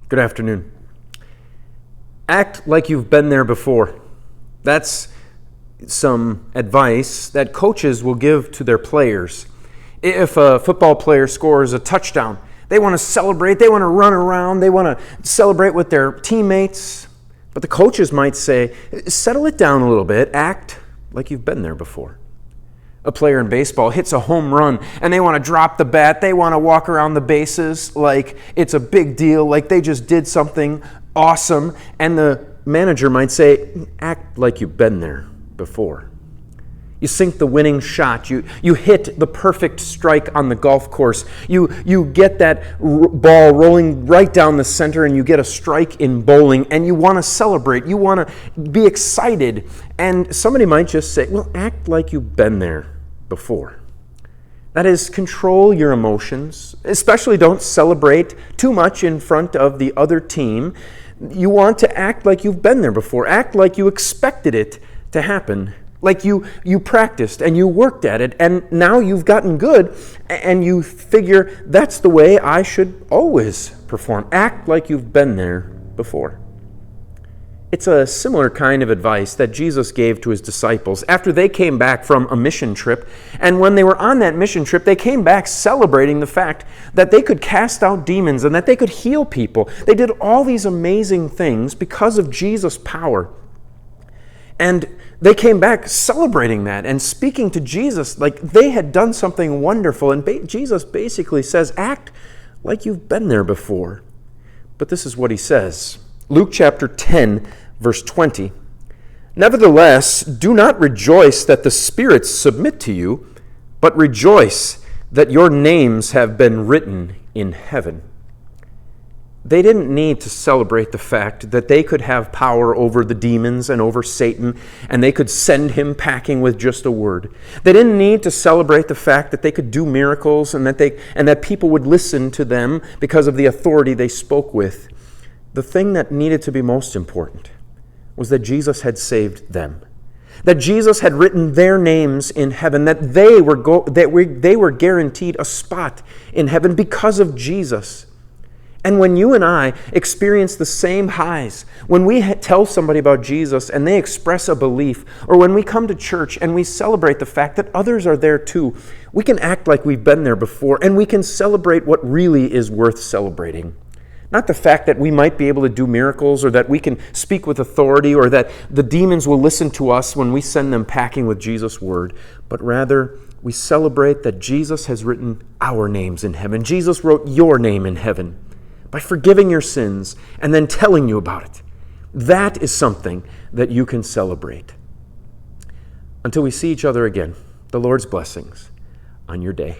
Good afternoon. Act like you've been there before. That's some advice that coaches will give to their players. If a football player scores a touchdown, they want to celebrate, they want to run around, they want to celebrate with their teammates. But the coaches might say, settle it down a little bit, act like you've been there before. A player in baseball hits a home run and they want to drop the bat, they want to walk around the bases like it's a big deal, like they just did something awesome. And the manager might say, act like you've been there before. You sink the winning shot. You hit the perfect strike on the golf course. You get that ball rolling right down the center and you get a strike in bowling and you want to celebrate. You want to be excited. And somebody might just say, well, act like you've been there before. That is, control your emotions. Especially don't celebrate too much in front of the other team. You want to act like you've been there before. Act like you expected it to happen. Like you practiced and you worked at it and now you've gotten good and you figure that's the way I should always perform. Act like you've been there before. It's a similar kind of advice that Jesus gave to his disciples after they came back from a mission trip. And when they were on that mission trip, they came back celebrating the fact that they could cast out demons and that they could heal people. They did all these amazing things because of Jesus' power. And they came back celebrating that and speaking to Jesus like they had done something wonderful. And Jesus basically says, act like you've been there before. But this is what he says. Luke chapter 10, verse 20. Nevertheless, do not rejoice that the spirits submit to you, but rejoice that your names have been written in heaven. They didn't need to celebrate the fact that they could have power over the demons and over Satan, and they could send him packing with just a word. They didn't need to celebrate the fact that they could do miracles and that people would listen to them because of the authority they spoke with. The thing that needed to be most important was that Jesus had saved them. That Jesus had written their names in heaven, that they were guaranteed a spot in heaven because of Jesus. And when you and I experience the same highs, when we tell somebody about Jesus and they express a belief, or when we come to church and we celebrate the fact that others are there too, we can act like we've been there before and we can celebrate what really is worth celebrating. Not the fact that we might be able to do miracles or that we can speak with authority or that the demons will listen to us when we send them packing with Jesus' word, but rather we celebrate that Jesus has written our names in heaven. Jesus wrote your name in heaven by forgiving your sins and then telling you about it. That is something that you can celebrate. Until we see each other again, the Lord's blessings on your day.